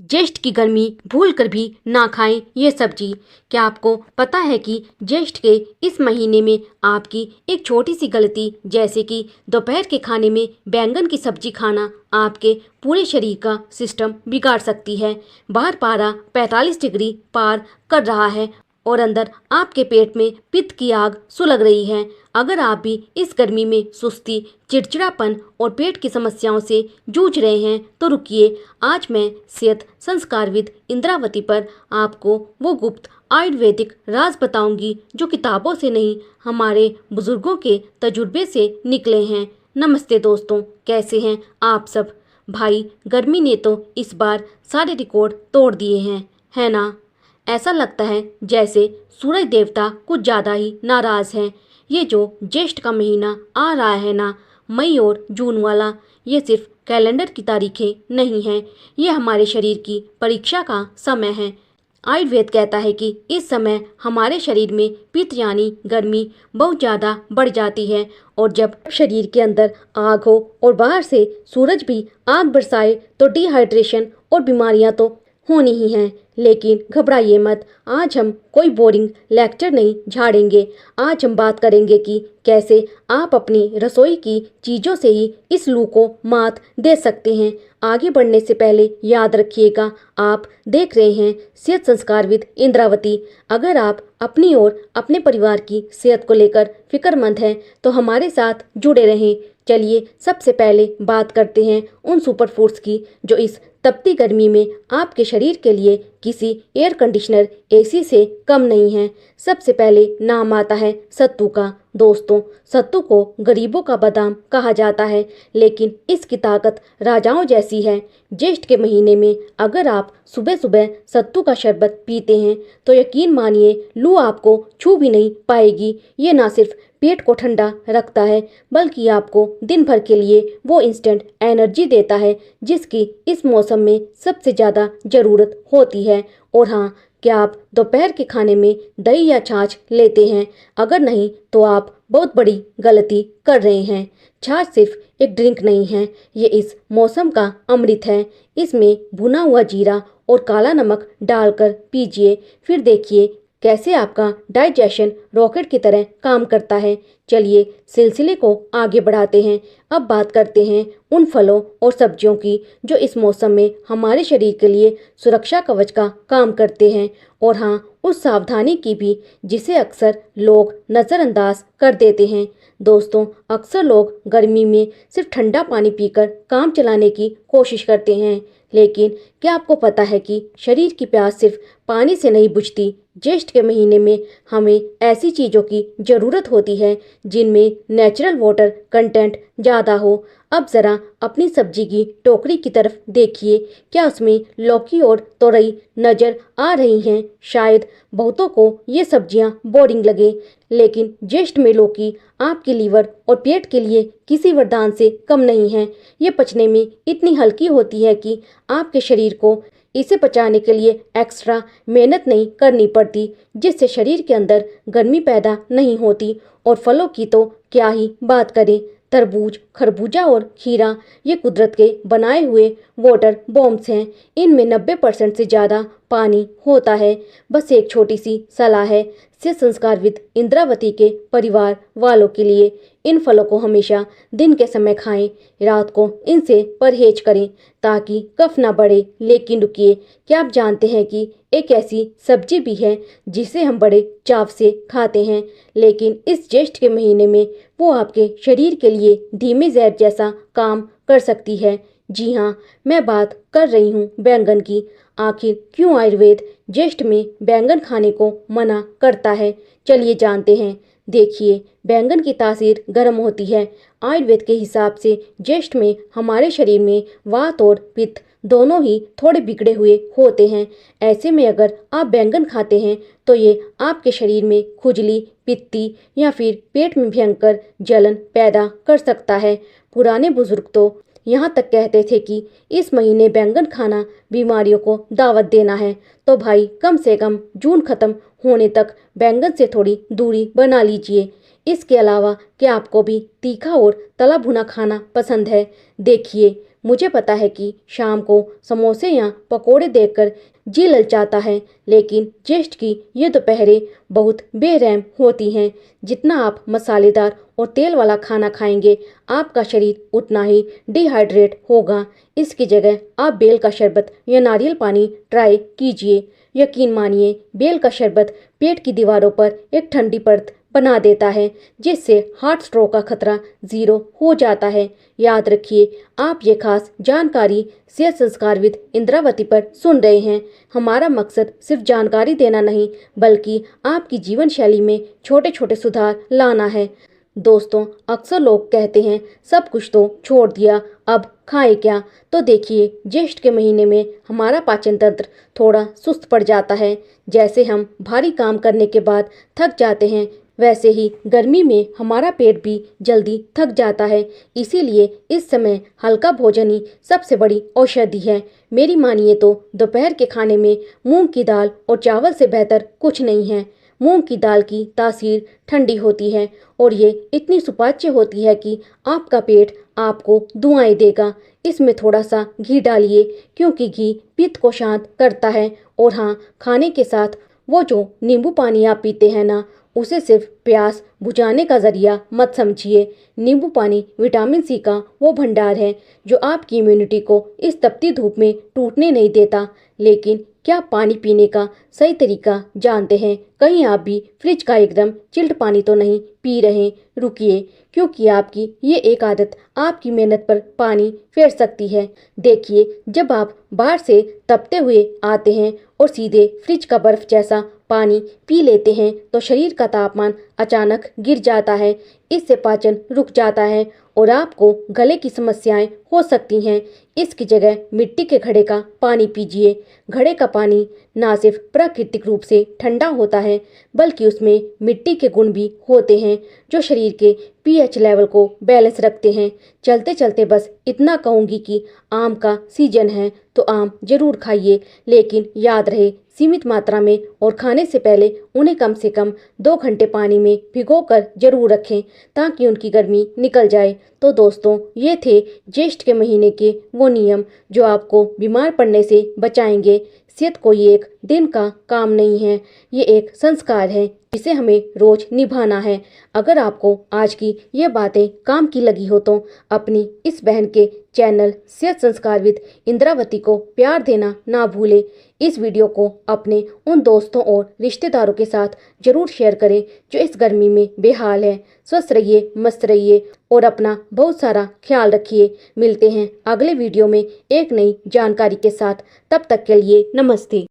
ज्येष्ठ की गर्मी भूल कर भी ना खाएं ये सब्जी। क्या आपको पता है कि ज्येष्ठ के इस महीने में आपकी एक छोटी सी गलती जैसे कि दोपहर के खाने में बैंगन की सब्जी खाना आपके पूरे शरीर का सिस्टम बिगाड़ सकती है। बाहर पारा 45 डिग्री पार कर रहा है और अंदर आपके पेट में पित्त की आग सुलग रही है। अगर आप भी इस गर्मी में सुस्ती, चिड़चिड़ापन और पेट की समस्याओं से जूझ रहे हैं तो रुकिए। आज मैं सेहत संस्कारविद इंद्रावती पर आपको वो गुप्त आयुर्वेदिक राज बताऊंगी जो किताबों से नहीं, हमारे बुजुर्गों के तजुर्बे से निकले हैं। नमस्ते दोस्तों, कैसे हैं आप सब? भाई, गर्मी ने तो इस बार सारे रिकॉर्ड तोड़ दिए हैं, है ना? ऐसा लगता है जैसे सूरज देवता कुछ ज़्यादा ही नाराज़ हैं। ये जो ज्येष्ठ का महीना आ रहा है ना, मई और जून वाला, ये सिर्फ कैलेंडर की तारीखें नहीं हैं, ये हमारे शरीर की परीक्षा का समय है। आयुर्वेद कहता है कि इस समय हमारे शरीर में पित्त यानी गर्मी बहुत ज़्यादा बढ़ जाती है और जब शरीर के अंदर आग हो और बाहर से सूरज भी आग बरसाए तो डिहाइड्रेशन और बीमारियां तो होनी ही हैं। लेकिन घबराइए मत, आज हम कोई बोरिंग लेक्चर नहीं झाड़ेंगे। आज हम बात करेंगे कि कैसे आप अपनी रसोई की चीज़ों से ही इस लू को मात दे सकते हैं। आगे बढ़ने से पहले याद रखिएगा, आप देख रहे हैं सेहत संस्कारविद इंद्रावती। अगर आप अपनी और अपने परिवार की सेहत को लेकर फिक्रमंद हैं तो हमारे साथ जुड़े रहें। चलिए सबसे पहले बात करते हैं उन सुपर फूड्स की जो इस तपती गर्मी में आपके शरीर के लिए किसी एयर कंडीशनर एसी से कम नहीं है। सबसे पहले नाम आता है सत्तू का। दोस्तों, सत्तू को गरीबों का बादाम कहा जाता है, लेकिन इसकी ताकत राजाओं जैसी है। ज्येष्ठ के महीने में अगर आप सुबह सुबह सत्तू का शरबत पीते हैं तो यकीन मानिए लू आपको छू भी नहीं पाएगी। ये ना सिर्फ पेट को ठंडा रखता है बल्कि आपको दिन भर के लिए वो इंस्टेंट एनर्जी देता है जिसकी इस मौसम में सबसे ज़्यादा ज़रूरत होती है। और हाँ, क्या आप दोपहर के खाने में दही या छाछ लेते हैं? अगर नहीं तो आप बहुत बड़ी गलती कर रहे हैं। छाछ सिर्फ एक ड्रिंक नहीं है, ये इस मौसम का अमृत है। इसमें भुना हुआ जीरा और काला नमक डालकर पीजिए, फिर देखिए कैसे आपका डाइजेशन रॉकेट की तरह काम करता है। चलिए सिलसिले को आगे बढ़ाते हैं। अब बात करते हैं उन फलों और सब्जियों की जो इस मौसम में हमारे शरीर के लिए सुरक्षा कवच का काम करते हैं। और हाँ, उस सावधानी की भी जिसे अक्सर लोग नज़रअंदाज कर देते हैं। दोस्तों, अक्सर लोग गर्मी में सिर्फ ठंडा पानी पीकर काम चलाने की कोशिश करते हैं, लेकिन क्या आपको पता है कि शरीर की प्यास सिर्फ पानी से नहीं बुझती? ज्येष्ठ के महीने में हमें ऐसी चीज़ों की ज़रूरत होती है जिनमें नेचुरल वाटर कंटेंट ज़्यादा हो। अब ज़रा अपनी सब्जी की टोकरी की तरफ देखिए, क्या उसमें लौकी और तोरई नज़र आ रही हैं? शायद बहुतों को ये सब्जियां बोरिंग लगे, लेकिन ज्येष्ठ में लौकी आपके लीवर और पेट के लिए किसी वरदान से कम नहीं है। ये पचने में इतनी हल्की होती है कि आपके शरीर को इसे पचाने के लिए एक्स्ट्रा मेहनत नहीं करनी पड़ती, जिससे शरीर के अंदर गर्मी पैदा नहीं होती। और फलों की तो क्या ही बात करें, तरबूज, खरबूजा और खीरा ये कुदरत के बनाए हुए वाटर बॉम्ब्स हैं। इनमें 90% से ज़्यादा पानी होता है। बस एक छोटी सी सलाह है सेहत संस्कारविद इंद्रावती के परिवार वालों के लिए, इन फलों को हमेशा दिन के समय खाएं, रात को इनसे परहेज करें ताकि कफ ना बढ़े। लेकिन रुकिए, क्या आप जानते हैं कि एक ऐसी सब्जी भी है जिसे हम बड़े चाव से खाते हैं, लेकिन इस ज्येष्ठ के महीने में वो आपके शरीर के लिए धीमे जहर जैसा काम कर सकती है। जी हाँ, मैं बात कर रही हूँ बैंगन की। आखिर क्यों आयुर्वेद ज्येष्ठ में बैंगन खाने को मना करता है? चलिए जानते हैं। देखिए, बैंगन की तासीर गर्म होती है। आयुर्वेद के हिसाब से ज्येष्ठ में हमारे शरीर में वात और पित्त दोनों ही थोड़े बिगड़े हुए होते हैं। ऐसे में अगर आप बैंगन खाते हैं तो ये आपके शरीर में खुजली, पित्ती या फिर पेट में भयंकर जलन पैदा कर सकता है। पुराने बुजुर्ग तो यहाँ तक कहते थे कि इस महीने बैंगन खाना बीमारियों को दावत देना है। तो भाई, कम से कम जून खत्म होने तक बैंगन से थोड़ी दूरी बना लीजिए। इसके अलावा क्या आपको भी तीखा और तला भुना खाना पसंद है? देखिए, मुझे पता है कि शाम को समोसे या पकोड़े देखकर जी ललचाता है, लेकिन ज्येष्ठ की ये दोपहरें बहुत बेरहम होती हैं। जितना आप मसालेदार और तेल वाला खाना खाएंगे, आपका शरीर उतना ही डिहाइड्रेट होगा। इसकी जगह आप बेल का शरबत या नारियल पानी ट्राई कीजिए। यकीन मानिए, बेल का शरबत पेट की दीवारों पर एक ठंडी परत बना देता है, जिससे हार्ट स्ट्रोक का खतरा 0 हो जाता है। याद रखिए, आप ये खास जानकारी सेहत संस्कारविद इंद्रावती पर सुन रहे हैं। हमारा मकसद सिर्फ जानकारी देना नहीं, बल्कि आपकी जीवन शैली में छोटे छोटे सुधार लाना है। दोस्तों, अक्सर लोग कहते हैं सब कुछ तो छोड़ दिया, अब खाएं क्या। तो देखिए, ज्येष्ठ के महीने में हमारा पाचन तंत्र थोड़ा सुस्त पड़ जाता है। जैसे हम भारी काम करने के बाद थक जाते हैं, वैसे ही गर्मी में हमारा पेट भी जल्दी थक जाता है। इसीलिए इस समय हल्का भोजन ही सबसे बड़ी औषधि है। मेरी मानिए तो दोपहर के खाने में मूंग की दाल और चावल से बेहतर कुछ नहीं है। मूंग की दाल की तासीर ठंडी होती है और ये इतनी सुपाच्य होती है कि आपका पेट आपको दुआएं देगा। इसमें थोड़ा सा घी डालिए, क्योंकि घी पित्त को शांत करता है। और हाँ, खाने के साथ वो जो नींबू पानी आप पीते हैं ना, उसे सिर्फ प्यास बुझाने का जरिया मत समझिए। नींबू पानी विटामिन सी का वो भंडार है जो आपकी इम्यूनिटी को इस तपती धूप में टूटने नहीं देता। लेकिन क्या आप पानी पीने का सही तरीका जानते हैं? कहीं आप भी फ्रिज का एकदम चिल्ड पानी तो नहीं पी रहे? रुकिए, क्योंकि आपकी ये एक आदत आपकी मेहनत पर पानी फेर सकती है। देखिए, जब आप बाहर से तपते हुए आते हैं और सीधे फ्रिज का बर्फ जैसा पानी पी लेते हैं, तो शरीर का तापमान अचानक गिर जाता है। इससे पाचन रुक जाता है और आपको गले की समस्याएं हो सकती हैं। इसकी जगह मिट्टी के घड़े का पानी पीजिए। घड़े का पानी ना सिर्फ प्राकृतिक रूप से ठंडा होता है, बल्कि उसमें मिट्टी के गुण भी होते हैं जो शरीर के पीएच लेवल को बैलेंस रखते हैं। चलते चलते बस इतना कहूँगी कि आम का सीजन है तो आम जरूर खाइए, लेकिन याद रहे सीमित मात्रा में, और खाने से पहले उन्हें कम से कम 2 घंटे पानी में भिगोकर जरूर रखें ताकि उनकी गर्मी निकल जाए। तो दोस्तों, ये थे ज्येष्ठ के महीने के वो नियम जो आपको बीमार पड़ने से बचाएंगे। सेहत कोई एक दिन का काम नहीं है, ये एक संस्कार है जिसे हमें रोज निभाना है। अगर आपको आज की ये बातें काम की लगी हो तो अपनी इस बहन के चैनल सेहत संस्कारविद इंद्रावती को प्यार देना ना भूलें। इस वीडियो को अपने उन दोस्तों और रिश्तेदारों के साथ जरूर शेयर करें जो इस गर्मी में बेहाल है। स्वस्थ रहिए, मस्त रहिए और अपना बहुत सारा ख्याल रखिए। मिलते हैं अगले वीडियो में एक नई जानकारी के साथ। तब तक के लिए नमस्ते।